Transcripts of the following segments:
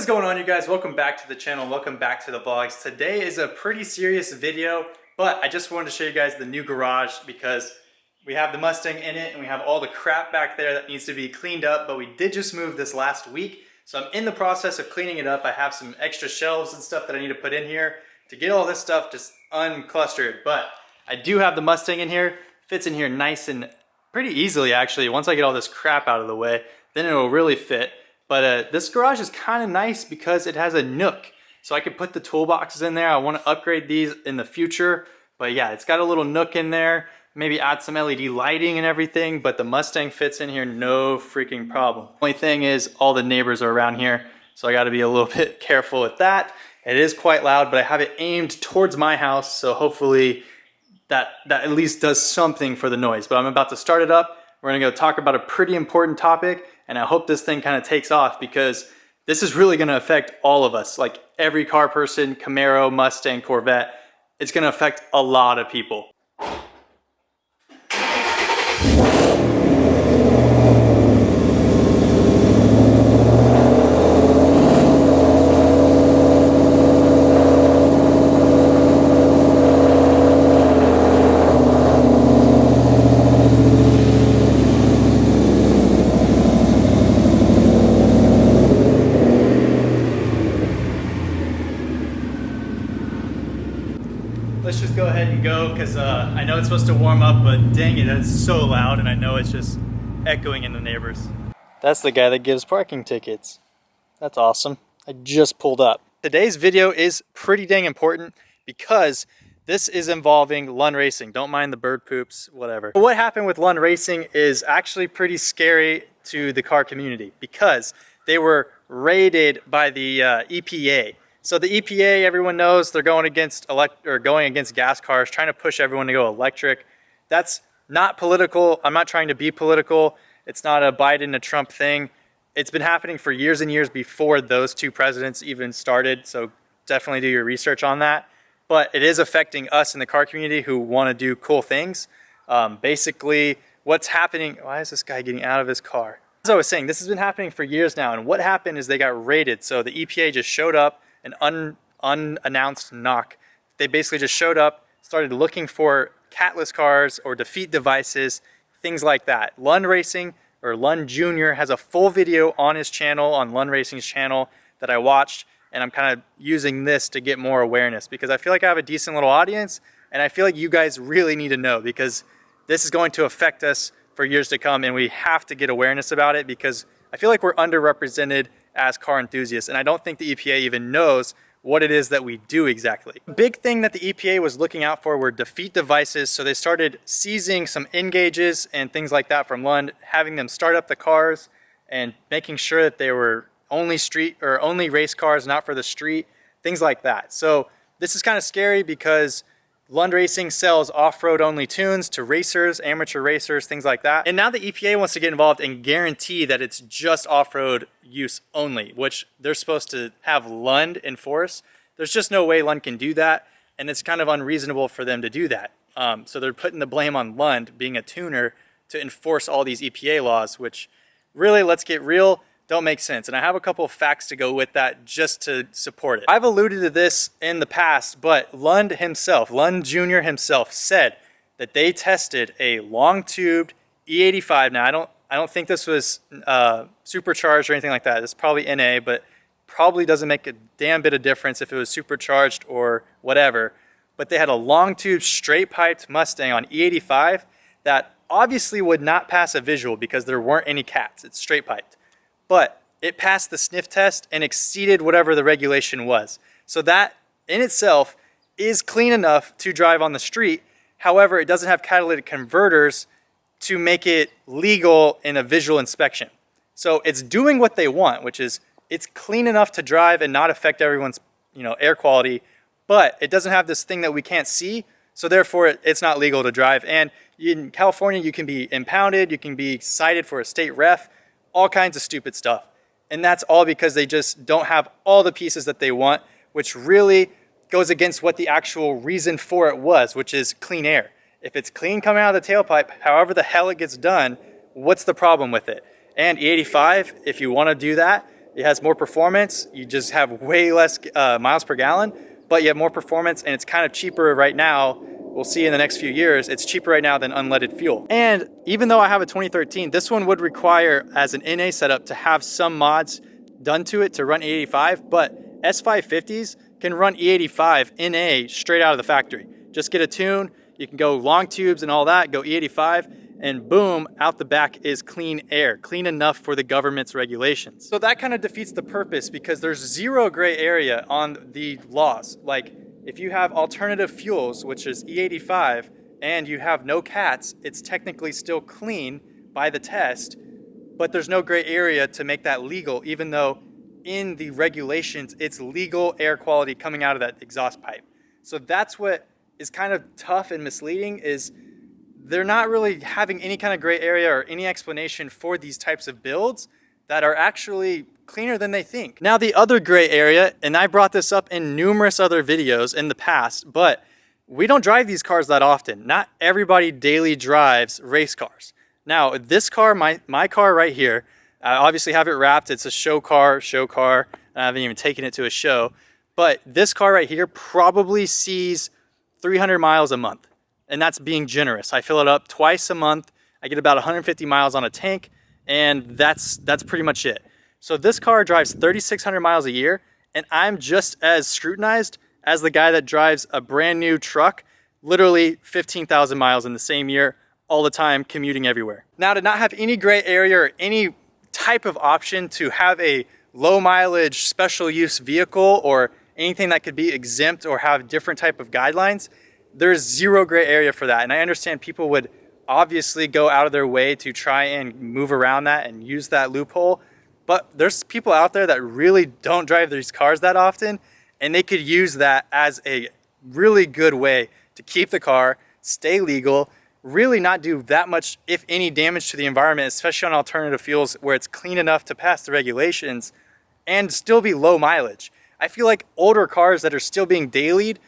is going on, you guys? Welcome back to the channel. Welcome back to the vlogs. Today is a pretty serious video, but I just wanted to show you guys the new garage because we have the Mustang in it and we have all the crap back there that needs to be cleaned up, but we did just move this last week. So I'm in the process of cleaning it up. I have some extra shelves and stuff that I need to put in here to get all this stuff just unclustered. But I do have the Mustang in here. Fits in here nice and pretty easily, actually. Once I get all this crap out of the way, then it'll really fit. But this garage is kind of nice because it has a nook. So I could put the toolboxes in there. I want to upgrade these in the future. But yeah, it's got a little nook in there. Maybe add some LED lighting and everything. But the Mustang fits in here no freaking problem. Only thing is all the neighbors are around here. So I got to be a little bit careful with that. It is quite loud, but I have it aimed towards my house. So hopefully that at least does something for the noise. But I'm about to start it up. We're going to go talk about a pretty important topic. And I hope this thing kind of takes off because this is really going to affect all of us. Like every car person, Camaro, Mustang, Corvette, it's going to affect a lot of people. Let's just go ahead and go because I know it's supposed to warm up, but dang it, it's so loud and I know it's just echoing in the neighbors. That's the guy that gives parking tickets. That's awesome. I just pulled up. Today's video is pretty dang important because this is involving Lund Racing. Don't mind the bird poops, whatever. What happened with Lund Racing is actually pretty scary to the car community because they were raided by the EPA. So the EPA, everyone knows, they're going against gas cars, trying to push everyone to go electric. That's not political. I'm not trying to be political. It's not a Biden, a Trump thing. It's been happening for years and years before those two presidents even started. So definitely do your research on that. But it is affecting us in the car community who want to do cool things. Basically, what's happening? Why is this guy getting out of his car? As I was saying, this has been happening for years now. And what happened is they got raided. So the EPA just showed up. An unannounced knock. They basically just showed up, started looking for catless cars or defeat devices, things like that. Lund Racing, or Lund Jr., has a full video on his channel, on Lund Racing's channel, that I watched, and I'm kind of using this to get more awareness because I feel like I have a decent little audience, and I feel like you guys really need to know because this is going to affect us for years to come, and we have to get awareness about it because I feel like we're underrepresented as car enthusiasts, and I don't think the EPA even knows what it is that we do exactly. The big thing that the EPA was looking out for were defeat devices, so they started seizing some N-gauges and things like that from Lund, having them start up the cars and making sure that they were only street or only race cars, not for the street, things like that. So this is kind of scary because Lund Racing sells off-road only tunes to racers, amateur racers, things like that. And now the EPA wants to get involved and guarantee that it's just off-road use only, which they're supposed to have Lund enforce. There's just no way Lund can do that, and it's kind of unreasonable for them to do that. So they're putting the blame on Lund, being a tuner, to enforce all these EPA laws, which really, let's get real, don't make sense. And I have a couple of facts to go with that just to support it. I've alluded to this in the past, but Lund himself, Lund Jr. himself, said that they tested a long-tubed E85. Now, I don't think this was supercharged or anything like that. It's probably NA, but probably doesn't make a damn bit of difference if it was supercharged or whatever. But they had a long-tube, straight-piped Mustang on E85 that obviously would not pass a visual because there weren't any cats. It's straight-piped. But it passed the sniff test and exceeded whatever the regulation was. So that in itself is clean enough to drive on the street. However, it doesn't have catalytic converters to make it legal in a visual inspection. So it's doing what they want, which is it's clean enough to drive and not affect everyone's air quality, but it doesn't have this thing that we can't see. So therefore, it's not legal to drive. And in California, you can be impounded, you can be cited for a state ref, all kinds of stupid stuff. And that's all because they just don't have all the pieces that they want, which really goes against what the actual reason for it was, which is clean air. If it's clean coming out of the tailpipe, however the hell it gets done, what's the problem with it? And E85, if you want to do that, It has more performance. You just have way less miles per gallon, but you have more performance, and it's kind of cheaper right now. We'll see in the next few years, it's cheaper right now than unleaded fuel. And even though I have a 2013, this one would require, as an NA setup, to have some mods done to it to run E85, but S550s can run E85 NA straight out of the factory. Just get a tune, you can go long tubes and all that, go E85, and boom, out the back is clean air, clean enough for the government's regulations. So that kind of defeats the purpose, because there's zero gray area on the laws. Like, if you have alternative fuels, which is E85, and you have no cats, it's technically still clean by the test, but there's no gray area to make that legal, even though in the regulations, it's legal air quality coming out of that exhaust pipe. So that's what is kind of tough and misleading, is they're not really having any kind of gray area or any explanation for these types of builds that are actually cleaner than they think. Now, the other gray area, and I brought this up in numerous other videos in the past, but we don't drive these cars that often. Not everybody daily drives race cars. Now, this car, my car right here, I obviously have it wrapped. It's a show car. I haven't even taken it to a show. But this car right here probably sees 300 miles a month. And that's being generous. I fill it up twice a month. I get about 150 miles on a tank, and that's pretty much it. So this car drives 3,600 miles a year, and I'm just as scrutinized as the guy that drives a brand new truck, literally 15,000 miles in the same year, all the time, commuting everywhere. Now, to not have any gray area or any type of option to have a low mileage special use vehicle or anything that could be exempt or have different type of guidelines, there's zero gray area for that. And I understand people would obviously go out of their way to try and move around that and use that loophole. But there's people out there that really don't drive these cars that often, and they could use that as a really good way to keep the car, stay legal, really not do that much, if any, damage to the environment, especially on alternative fuels where it's clean enough to pass the regulations and still be low mileage. I feel like older cars that are still being dailied,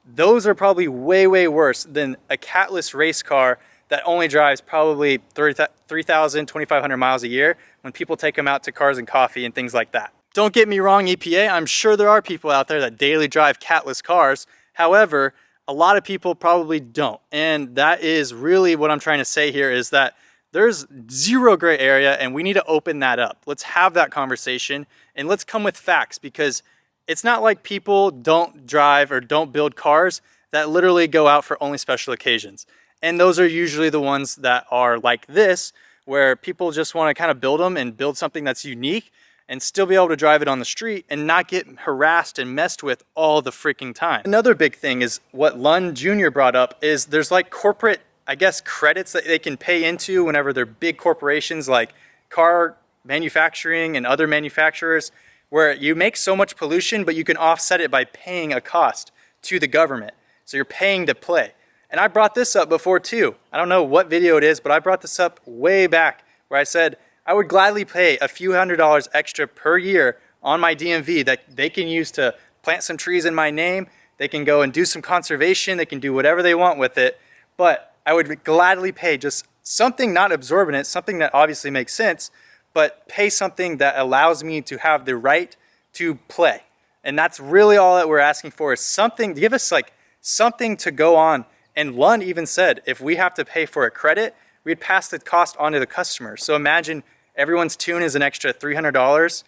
those are probably way, way worse than a catless race car that only drives probably 3,000, 2,500 miles a year when people take them out to Cars and Coffee and things like that. Don't get me wrong, EPA, I'm sure there are people out there that daily drive catless cars. However, a lot of people probably don't. And that is really what I'm trying to say here, is that there's zero gray area, and we need to open that up. Let's have that conversation, and let's come with facts, because it's not like people don't drive or don't build cars that literally go out for only special occasions. And those are usually the ones that are like this, where people just want to kind of build them and build something that's unique and still be able to drive it on the street and not get harassed and messed with all the freaking time. Another big thing is what Lund Jr. brought up, is there's like corporate, I guess, credits that they can pay into whenever they're big corporations like car manufacturing and other manufacturers, where you make so much pollution, but you can offset it by paying a cost to the government. So you're paying to play. And I brought this up before too. I don't know what video it is, but I brought this up way back, where I said I would gladly pay a few $100s extra per year on my DMV that they can use to plant some trees in my name. They can go and do some conservation. They can do whatever they want with it. But I would gladly pay just something not exorbitant, something that obviously makes sense, but pay something that allows me to have the right to play. And that's really all that we're asking for, is something, give us like something to go on. And Lund even said, if we have to pay for a credit, we'd pass the cost on to the customer. So imagine everyone's tune is an extra $300.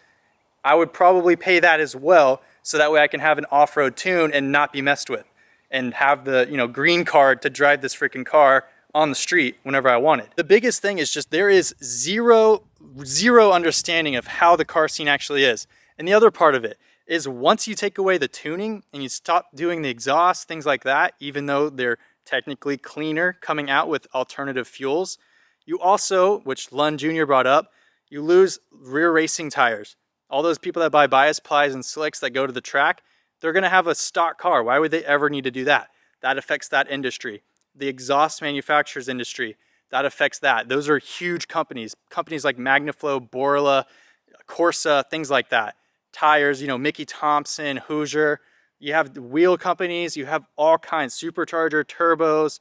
I would probably pay that as well, so that way I can have an off-road tune and not be messed with, and have the, you know, green card to drive this freaking car on the street whenever I want it. The biggest thing is just there is zero understanding of how the car scene actually is. And the other part of it is, once you take away the tuning and you stop doing the exhaust, things like that, even though they're technically cleaner coming out with alternative fuels, you also, which Lund Jr. brought up, you lose rear racing tires. All those people that buy bias plies and slicks that go to the track, they're gonna have a stock car. Why would they ever need to do that? That affects that industry. The exhaust manufacturers industry, that affects that. Those are huge companies. Companies like Magnaflow, Borla, Corsa, things like that. Tires, you know, Mickey Thompson, Hoosier. You have wheel companies, you have all kinds, supercharger, turbos.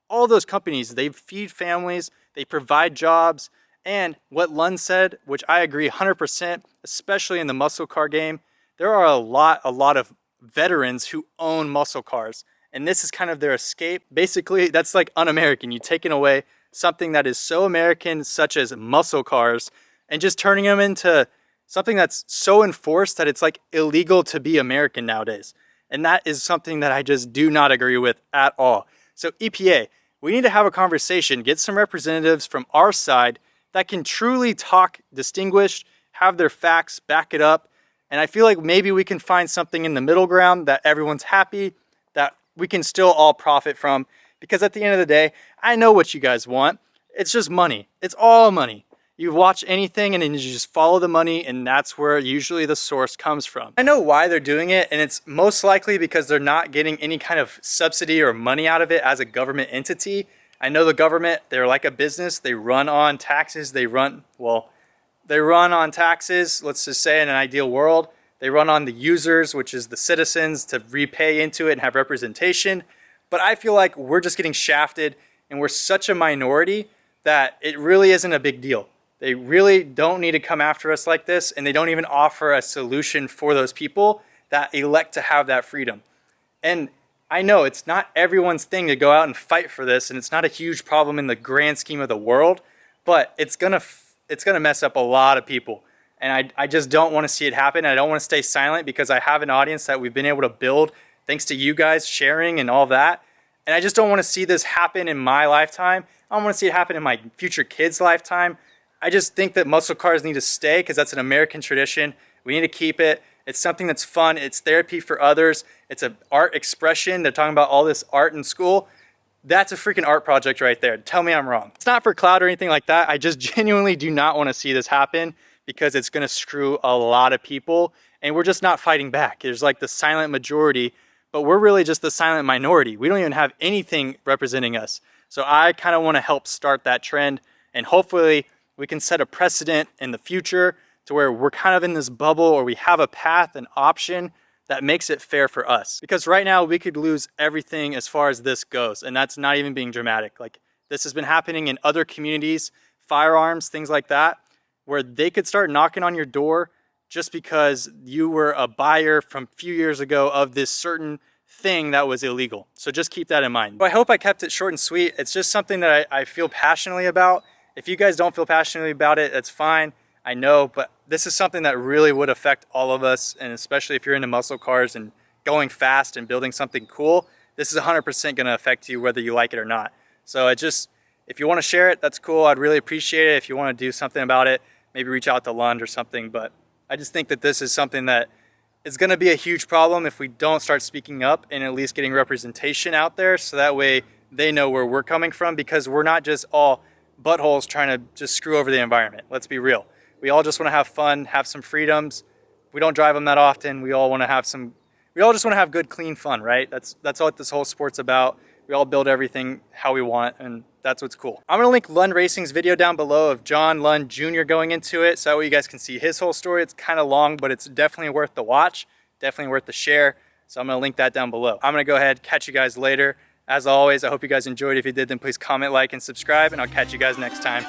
All those companies, they feed families, they provide jobs, And what Lund said, which I agree 100%, especially in the muscle car game, there are a lot of veterans who own muscle cars. And this is kind of their escape. Basically, that's like un-American. You're taking away something that is so American, such as muscle cars, and just turning them into something that's so enforced that it's like illegal to be American nowadays. And that is something that I just do not agree with at all. So EPA, we need to have a conversation, get some representatives from our side that can truly talk distinguished, have their facts, back it up. And I feel like maybe we can find something in the middle ground that everyone's happy, that we can still all profit from. Because at the end of the day, I know what you guys want. It's just money. It's all money. You watch anything and then you just follow the money, and that's where usually the source comes from. I know why they're doing it, and it's most likely because they're not getting any kind of subsidy or money out of it as a government entity. I know the government, they're like a business. They run on taxes. They run on taxes, let's just say in an ideal world. They run on the users, which is the citizens, to repay into it and have representation. But I feel like we're just getting shafted, and we're such a minority that it really isn't a big deal. They really don't need to come after us like this, and they don't even offer a solution for those people that elect to have that freedom. And I know it's not everyone's thing to go out and fight for this, and it's not a huge problem in the grand scheme of the world, but it's gonna mess up a lot of people. And I just don't want to see it happen. I don't want to stay silent because I have an audience that we've been able to build thanks to you guys sharing and all that. And I just don't want to see this happen in my lifetime. I don't want to see it happen in my future kids' lifetime. I just think that muscle cars need to stay because that's an American tradition. We need to keep it. It's something that's fun. It's therapy for others. It's an art expression. They're talking about all this art in school. That's a freaking art project right there. Tell me I'm wrong. It's not for clout or anything like that. I just genuinely do not want to see this happen because it's going to screw a lot of people, and we're just not fighting back. There's like the silent majority, but we're really just the silent minority. We don't even have anything representing us. So I kind of want to help start that trend, and hopefully we can set a precedent in the future to where we're kind of in this bubble, or we have a path, an option that makes it fair for us. Because right now we could lose everything as far as this goes, and that's not even being dramatic. Like, this has been happening in other communities, firearms, things like that, where they could start knocking on your door just because you were a buyer from a few years ago of this certain thing that was illegal. So just keep that in mind. But I hope I kept it short and sweet. It's just something that I feel passionately about. If you guys don't feel passionately about it, that's fine. I know, but this is something that really would affect all of us, and especially if you're into muscle cars and going fast and building something cool, this is 100% going to affect you whether you like it or not. So if you want to share it, that's cool. I'd really appreciate it. If you want to do something about it, maybe reach out to Lund or something. But I just think that this is something that is going to be a huge problem if we don't start speaking up and at least getting representation out there, so that way they know where we're coming from, because we're not just all buttholes trying to just screw over the environment. Let's be real. We all just want to have fun, have some freedoms. We don't drive them that often. We all just want to have good, clean fun, right? That's what this whole sport's about. We all build everything how we want, and that's what's cool. I'm going to link Lund Racing's video down below of John Lund Jr. going into it, so that way you guys can see his whole story. It's kind of long, but it's definitely worth the watch, definitely worth the share. So I'm going to link that down below. I'm going to go ahead, catch you guys later. As always, I hope you guys enjoyed. If you did, then please comment, like, and subscribe, and I'll catch you guys next time.